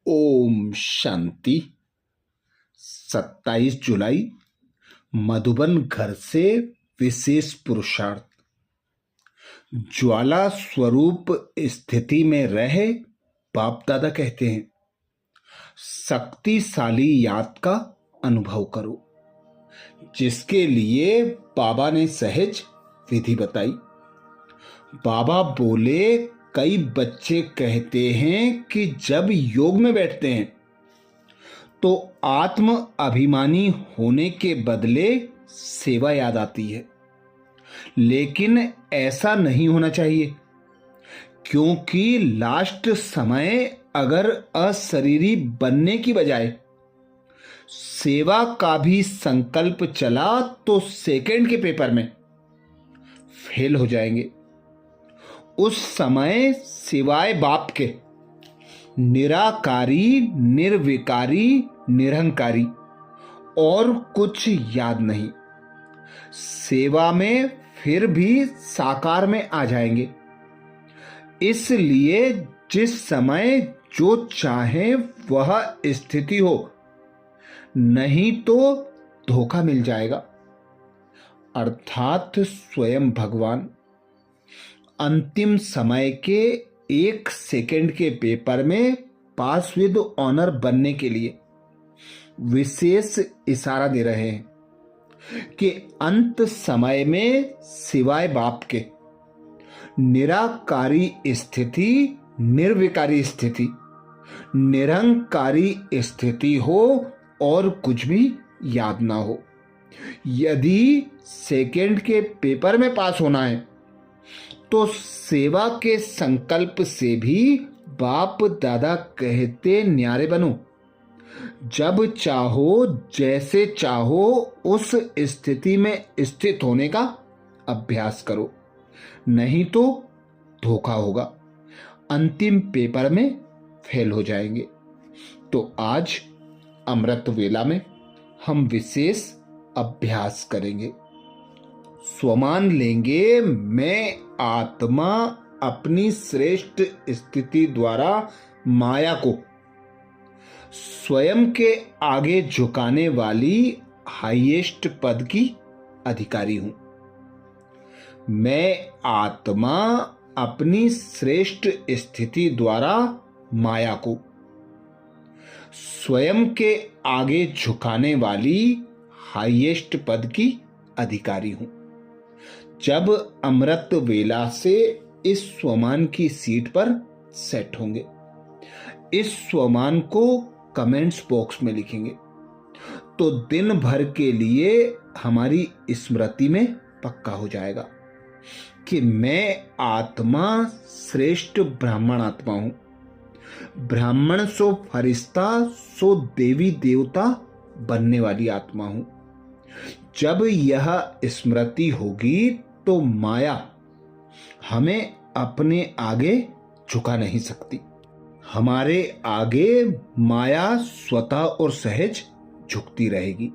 ओम शांति। 27 जुलाई मधुबन घर से विशेष पुरुषार्थ। ज्वाला स्वरूप स्थिति में रहे बाप दादा कहते हैं, शक्तिशाली याद का अनुभव करो, जिसके लिए बाबा ने सहज विधि बताई। बाबा बोले, कई बच्चे कहते हैं कि जब योग में बैठते हैं तो आत्म अभिमानी होने के बदले सेवा याद आती है, लेकिन ऐसा नहीं होना चाहिए, क्योंकि लास्ट समय अगर अशरीरी बनने की बजाय सेवा का भी संकल्प चला तो सेकंड के पेपर में फेल हो जाएंगे। उस समय सिवाय बाप के निराकारी, निर्विकारी, निरहंकारी और कुछ याद नहीं। सेवा में फिर भी साकार में आ जाएंगे। इसलिए जिस समय जो चाहे वह स्थिति हो, नहीं तो धोखा मिल जाएगा। अर्थात स्वयं भगवान अंतिम समय के 1 सेकंड के पेपर में पास विद ऑनर बनने के लिए विशेष इशारा दे रहे हैं कि अंत समय में सिवाय बाप के निराकारी स्थिति, निर्विकारी स्थिति, निरंकारी स्थिति हो और कुछ भी याद ना हो। यदि सेकंड के पेपर में पास होना है तो सेवा के संकल्प से भी बाप दादा कहते न्यारे बनो। जब चाहो, जैसे चाहो, उस स्थिति में स्थित होने का अभ्यास करो, नहीं तो धोखा होगा, अंतिम पेपर में फेल हो जाएंगे। तो आज अमृत वेला में हम विशेष अभ्यास करेंगे। स्वमान लेंगे, मैं आत्मा अपनी श्रेष्ठ स्थिति द्वारा माया को स्वयं के आगे झुकाने वाली हाईएस्ट पद की अधिकारी हूं। मैं आत्मा अपनी श्रेष्ठ स्थिति द्वारा माया को स्वयं के आगे झुकाने वाली हाईएस्ट पद की अधिकारी हूं। जब अमृत वेला से इस स्वमान की सीट पर सेट होंगे, इस स्वमान को कमेंट्स बॉक्स में लिखेंगे तो दिन भर के लिए हमारी स्मृति में पक्का हो जाएगा कि मैं आत्मा श्रेष्ठ ब्राह्मण आत्मा हूं। ब्राह्मण सो फरिश्ता, सो देवी देवता बनने वाली आत्मा हूं। जब यह स्मृति होगी तो माया हमें अपने आगे झुका नहीं सकती। हमारे आगे माया स्वतः और सहज झुकती रहेगी।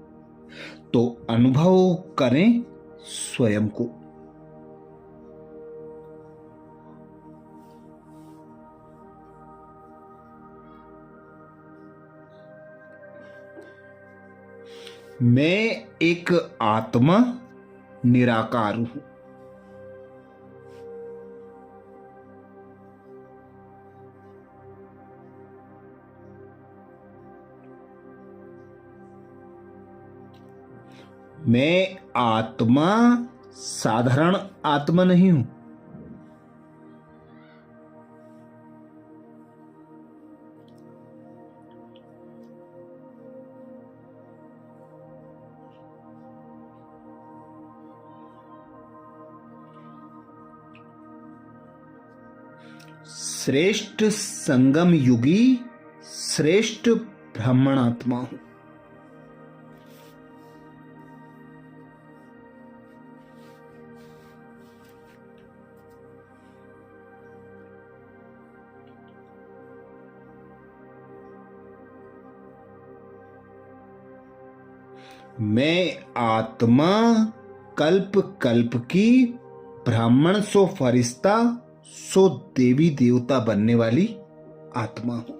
तो अनुभव करें स्वयं को। मैं एक आत्मा निराकार हूं। मैं आत्मा साधारण आत्मा नहीं हूं। श्रेष्ठ संगम युगी, श्रेष्ठ ब्राह्मण आत्मा हूं। मैं आत्मा कल्प कल्प की ब्राह्मण सो फरिश्ता, सो देवी देवता बनने वाली आत्मा हूं।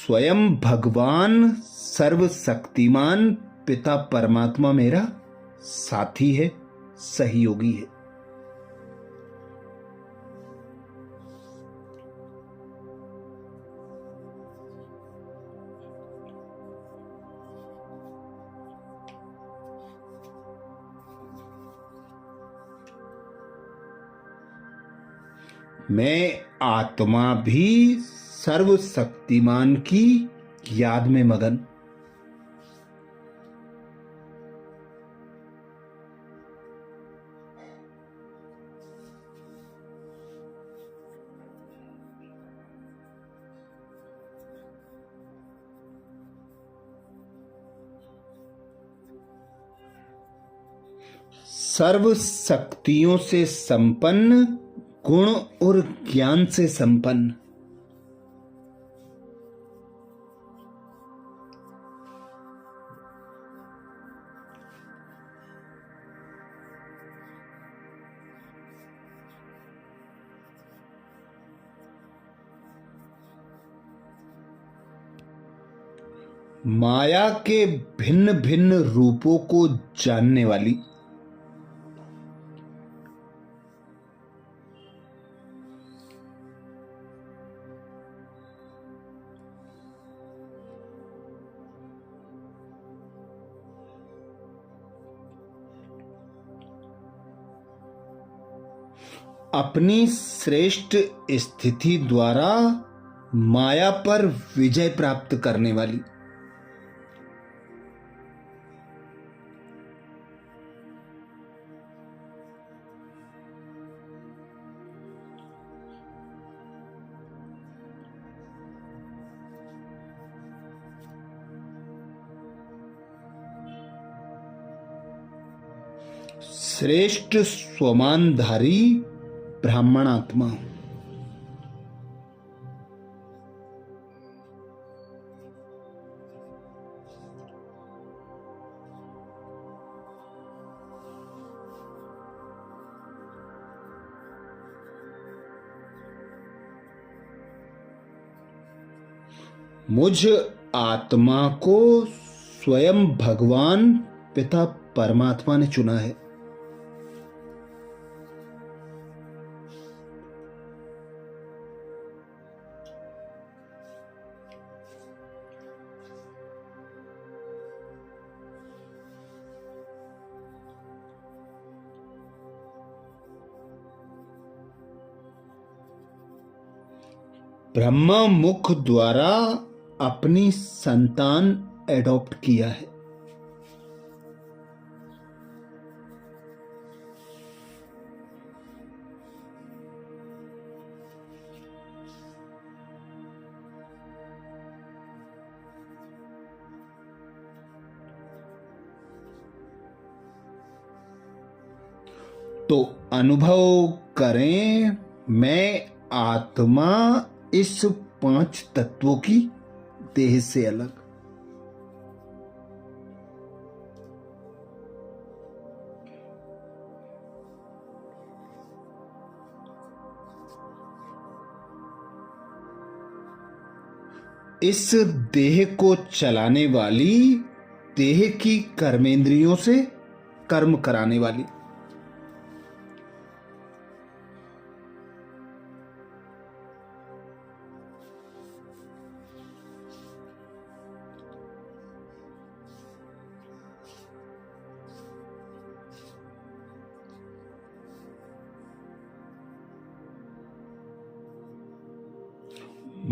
स्वयं भगवान सर्वशक्तिमान पिता परमात्मा मेरा साथी है, सहयोगी है। मैं आत्मा भी सर्वशक्तिमान की याद में मगन। सर्व शक्तियों से संपन्न, गुण और ज्ञान से संपन्न। माया के भिन्न भिन्न रूपों को जानने वाली। अपनी श्रेष्ठ स्थिति द्वारा माया पर विजय प्राप्त करने वाली। श्रेष्ठ स्वमानधारी ब्राह्मण आत्मा। मुझ आत्मा को स्वयं भगवान पिता परमात्मा ने चुना है। ब्रह्मा मुख द्वारा अपनी संतान एडॉप्ट किया है। तो अनुभव करें, मैं आत्मा इस 5 तत्वों की देह से अलग। इस देह को चलाने वाली, देह की कर्मेंद्रियों से कर्म कराने वाली।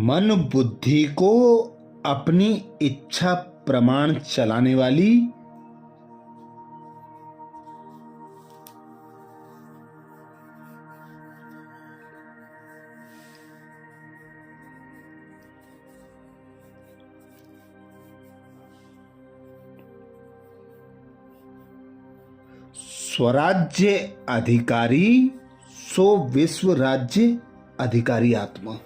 मन बुद्धि को अपनी इच्छा प्रमाण चलाने वाली, स्वराज्य अधिकारी, सो विश्व राज्य अधिकारी आत्मा।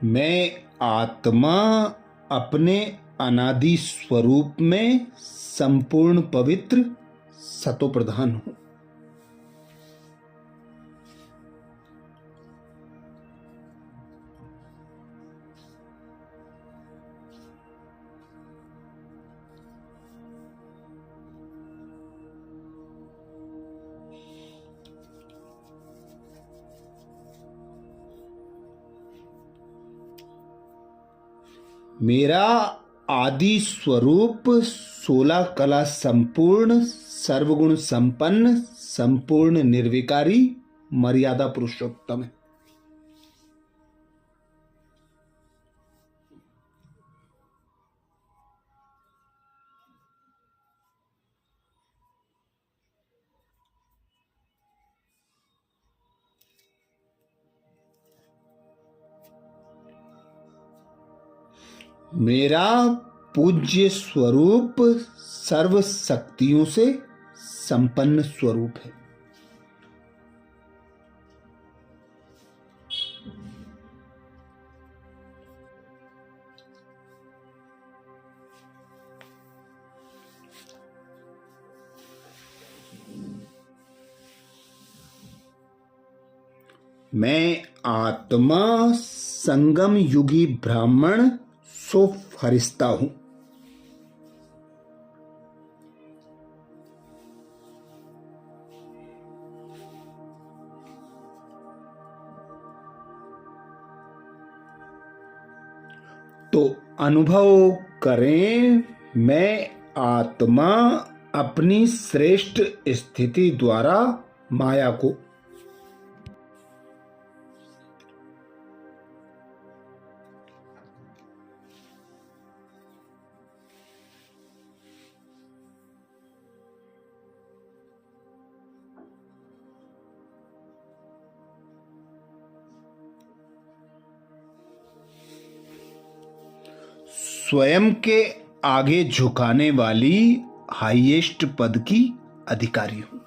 मैं आत्मा अपने अनादि स्वरूप में संपूर्ण पवित्र सतोप्रधान हूं। मेरा आदि स्वरूप 16 कला संपूर्ण सर्वगुण संपन्न संपूर्ण निर्विकारी मर्यादा पुरुषोत्तम है। मेरा पूज्य स्वरूप सर्व शक्तियों से संपन्न स्वरूप है। मैं आत्मा संगम युगी ब्राह्मण सो फरिश्ता हूं। तो अनुभव करें, मैं आत्मा अपनी श्रेष्ठ स्थिति द्वारा माया को स्वयं के आगे झुकाने वाली हाईएस्ट पद की अधिकारी हूं।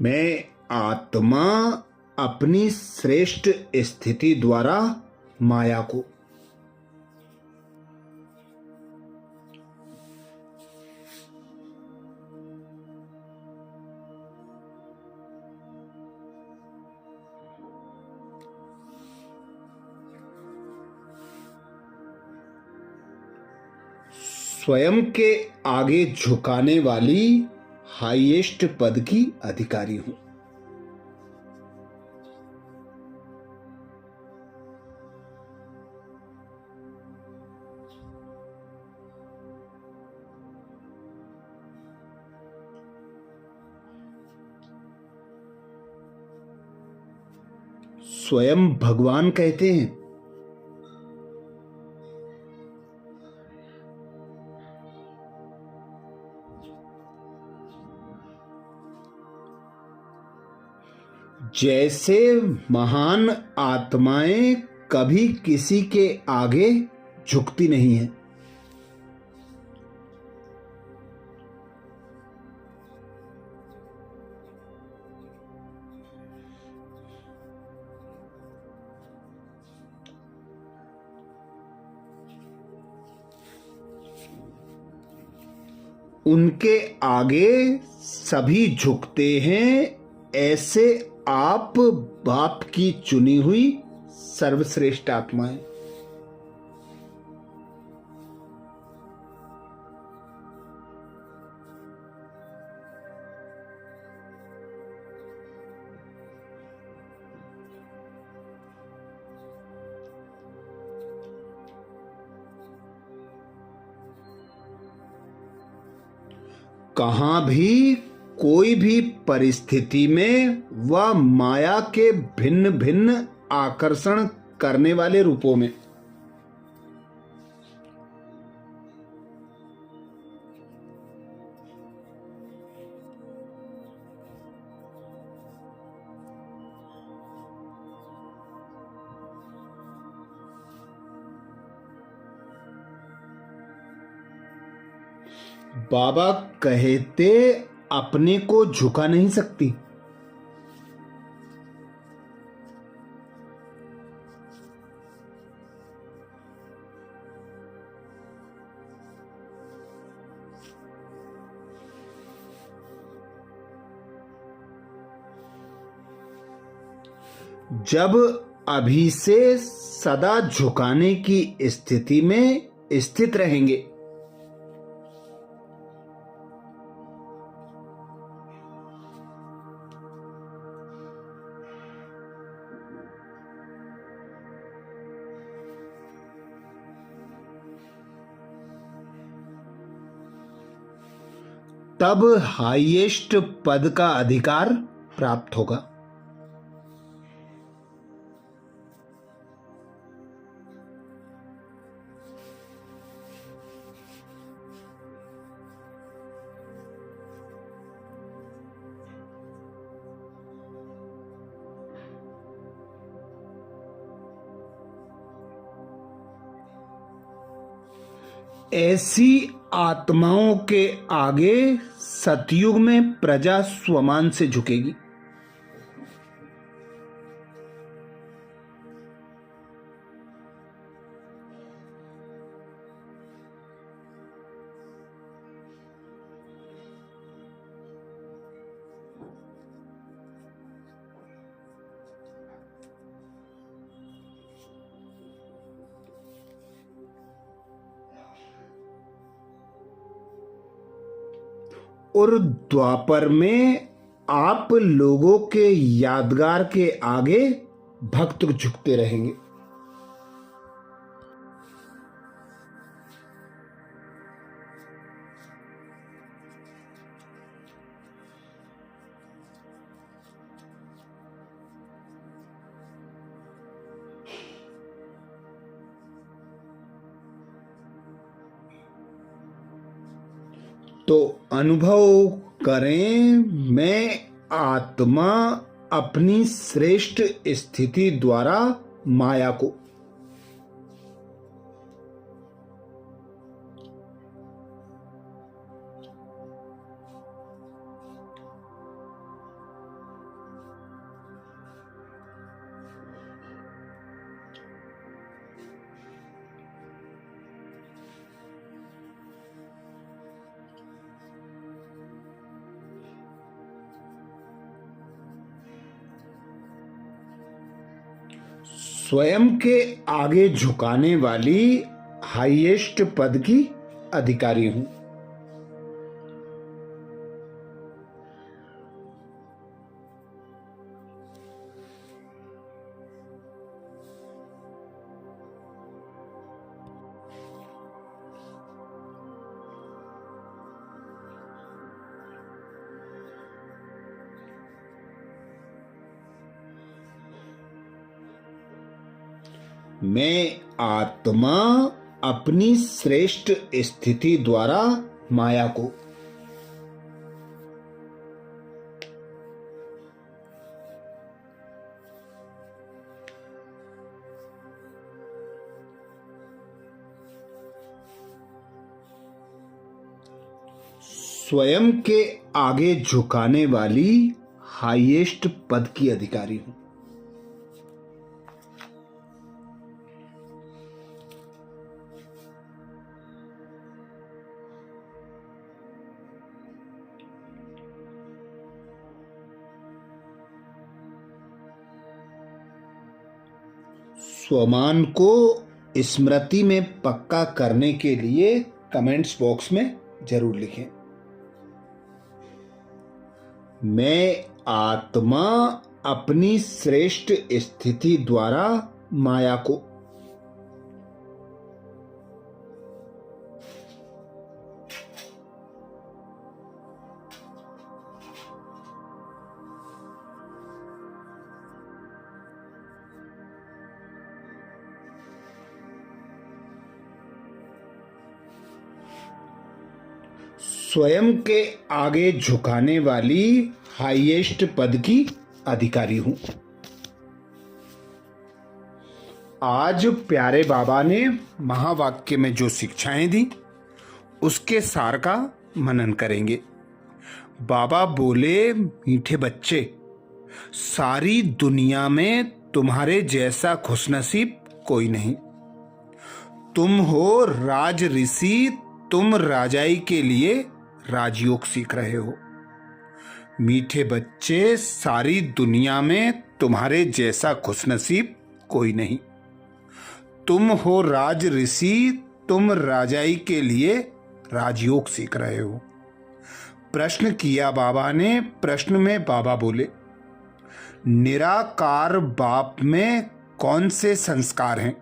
मैं आत्मा अपनी श्रेष्ठ स्थिति द्वारा माया को स्वयं के आगे झुकाने वाली हाईएस्ट पद की अधिकारी हूं। स्वयं भगवान कहते हैं, जैसे महान आत्माएं कभी किसी के आगे झुकती नहीं है, उनके आगे सभी झुकते हैं। ऐसे आप बाप की चुनी हुई सर्वश्रेष्ठ आत्मा है। कहां भी कोई भी परिस्थिति में वह माया के भिन्न भिन्न आकर्षण करने वाले रूपों में बाबा कहते अपने को झुका नहीं सकती। जब अभी से सदा झुकाने की स्थिति में स्थित रहेंगे, तब हाईएस्ट पद का अधिकार प्राप्त होगा। ऐसी आत्माओं के आगे सतयुग में प्रजा स्वमान से झुकेगी। और द्वापर में आप लोगों के यादगार के आगे भक्त झुकते रहेंगे। तो अनुभव करें, मैं आत्मा अपनी श्रेष्ठ स्थिति द्वारा माया को स्वयं के आगे झुकाने वाली हाईएस्ट पद की अधिकारी हूं। मैं आत्मा अपनी श्रेष्ठ स्थिति द्वारा माया को स्वयं के आगे झुकाने वाली हाईएस्ट पद की अधिकारी हूं। स्वमान को स्मृति में पक्का करने के लिए कमेंट्स बॉक्स में जरूर लिखें। मैं आत्मा अपनी श्रेष्ठ स्थिति द्वारा माया को स्वयं के आगे झुकाने वाली हाईएस्ट पद की अधिकारी हूं। आज प्यारे बाबा ने महावाक्य में जो शिक्षाएं दी उसके सार का मनन करेंगे। बाबा बोले, मीठे बच्चे, सारी दुनिया में तुम्हारे जैसा खुशनसीब कोई नहीं। तुम हो राज ऋषि, तुम राजाई के लिए राजयोग सीख रहे हो। मीठे बच्चे, सारी दुनिया में तुम्हारे जैसा खुशनसीब कोई नहीं। तुम हो राज ऋषि, तुम राजाई के लिए राजयोग सीख रहे हो। प्रश्न किया बाबा ने। प्रश्न में बाबा बोले, निराकार बाप में कौन से संस्कार हैं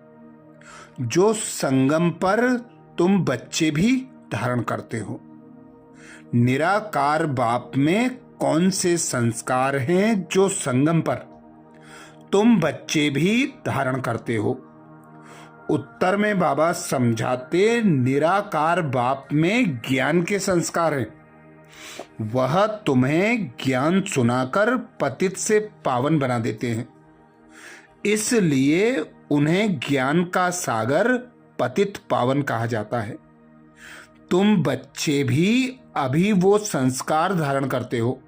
जो संगम पर तुम बच्चे भी धारण करते हो? निराकार बाप में कौन से संस्कार हैं जो संगम पर तुम बच्चे भी धारण करते हो? उत्तर में बाबा समझाते, निराकार बाप में ज्ञान के संस्कार हैं। वह तुम्हें ज्ञान सुनाकर पतित से पावन बना देते हैं, इसलिए उन्हें ज्ञान का सागर पतित पावन कहा जाता है। तुम बच्चे भी अभी वो संस्कार धारण करते हो।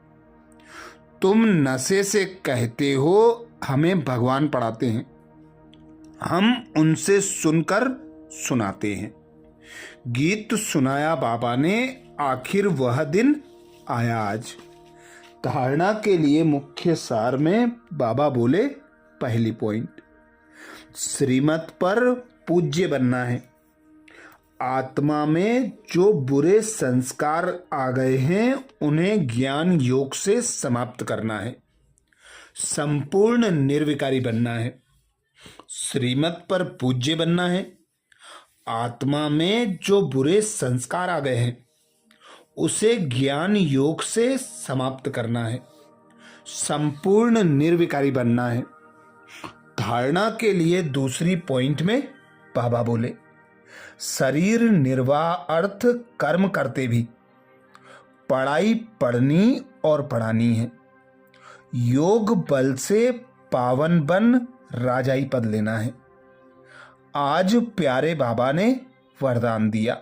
तुम नशे से कहते हो हमें भगवान पढ़ाते हैं, हम उनसे सुनकर सुनाते हैं। गीत सुनाया बाबा ने, आखिर वह दिन आया आज। धारणा के लिए मुख्य सार में बाबा बोले, पहली पॉइंट, श्रीमत पर पूज्य बनना है। आत्मा में जो बुरे संस्कार आ गए हैं उन्हें ज्ञान योग से समाप्त करना है। संपूर्ण निर्विकारी बनना है। श्रीमत पर पूज्य बनना है। आत्मा में जो बुरे संस्कार आ गए हैं उसे ज्ञान योग से समाप्त करना है। संपूर्ण निर्विकारी बनना है। धारणा के लिए दूसरी पॉइंट में बाबा बोले, शरीर निर्वाह अर्थ कर्म करते भी पढ़ाई पढ़नी और पढ़ानी है। योग बल से पावन बन राजाई पद लेना है। आज प्यारे बाबा ने वरदान दिया,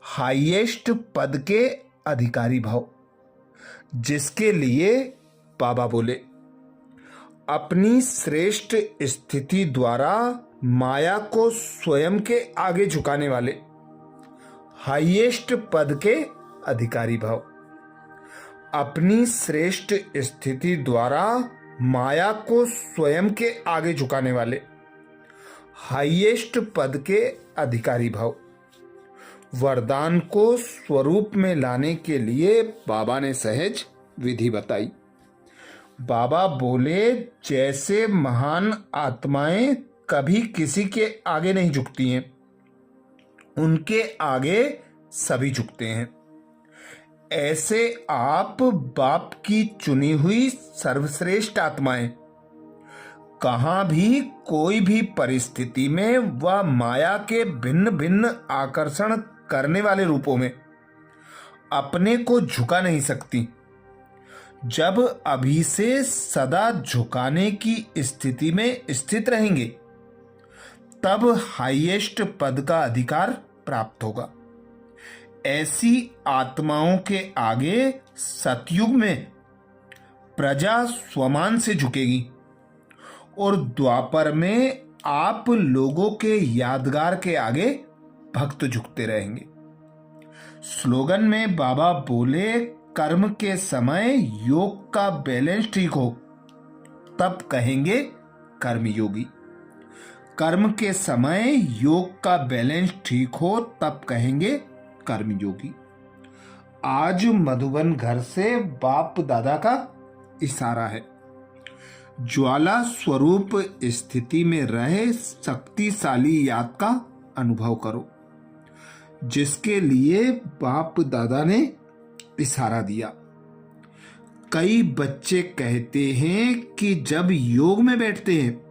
हाईएस्ट पद के अधिकारी भाव, जिसके लिए बाबा बोले, अपनी श्रेष्ठ स्थिति द्वारा माया को स्वयं के आगे झुकाने वाले हाईएस्ट पद के अधिकारी भाव। अपनी श्रेष्ठ स्थिति द्वारा माया को स्वयं के आगे झुकाने वाले हाईएस्ट पद के अधिकारी भाव। वरदान को स्वरूप में लाने के लिए बाबा ने सहज विधि बताई। बाबा बोले, जैसे महान आत्माएं कभी किसी के आगे नहीं झुकती हैं, उनके आगे सभी झुकते हैं, ऐसे आप बाप की चुनी हुई सर्वश्रेष्ठ आत्माएं कहां भी कोई भी परिस्थिति में वह माया के भिन्न भिन्न आकर्षण करने वाले रूपों में अपने को झुका नहीं सकती। जब अभी से सदा झुकाने की स्थिति में स्थित रहेंगे तब हाईएस्ट पद का अधिकार प्राप्त होगा। ऐसी आत्माओं के आगे सतयुग में प्रजा स्वमान से झुकेगी और द्वापर में आप लोगों के यादगार के आगे भक्त झुकते रहेंगे। स्लोगन में बाबा बोले, कर्म के समय योग का बैलेंस ठीक हो तब कहेंगे कर्मयोगी। कर्म के समय योग का बैलेंस ठीक हो तब कहेंगे कर्मयोगी। आज मधुबन घर से बाप दादा का इशारा है, ज्वाला स्वरूप स्थिति में रहे शक्तिशाली याद का अनुभव करो, जिसके लिए बाप दादा ने इशारा दिया। कई बच्चे कहते हैं कि जब योग में बैठते हैं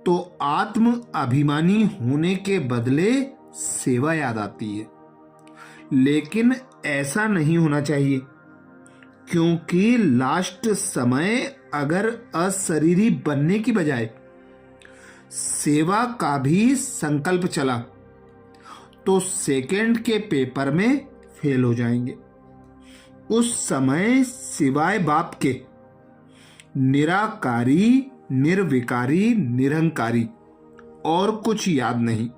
तो आत्म अभिमानी होने के बदले सेवा याद आती है, लेकिन ऐसा नहीं होना चाहिए, क्योंकि लास्ट समय अगर अशरीरी बनने की बजाय सेवा का भी संकल्प चला तो सेकंड के पेपर में फेल हो जाएंगे। उस समय सिवाय बाप के निराकारी, निर्विकारी, निरंकारी और कुछ याद नहीं।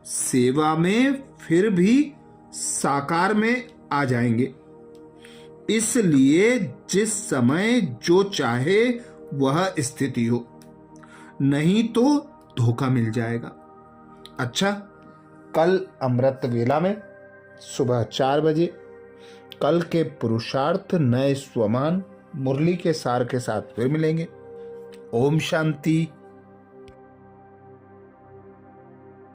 सेवा में फिर भी साकार में आ जाएंगे। इसलिए जिस समय जो चाहे वह स्थिति हो, नहीं तो धोखा मिल जाएगा। अच्छा, कल अमृत वेला में सुबह 4 बजे कल के पुरुषार्थ नए स्वमान मुरली के सार के साथ फिर मिलेंगे। ओम शांति।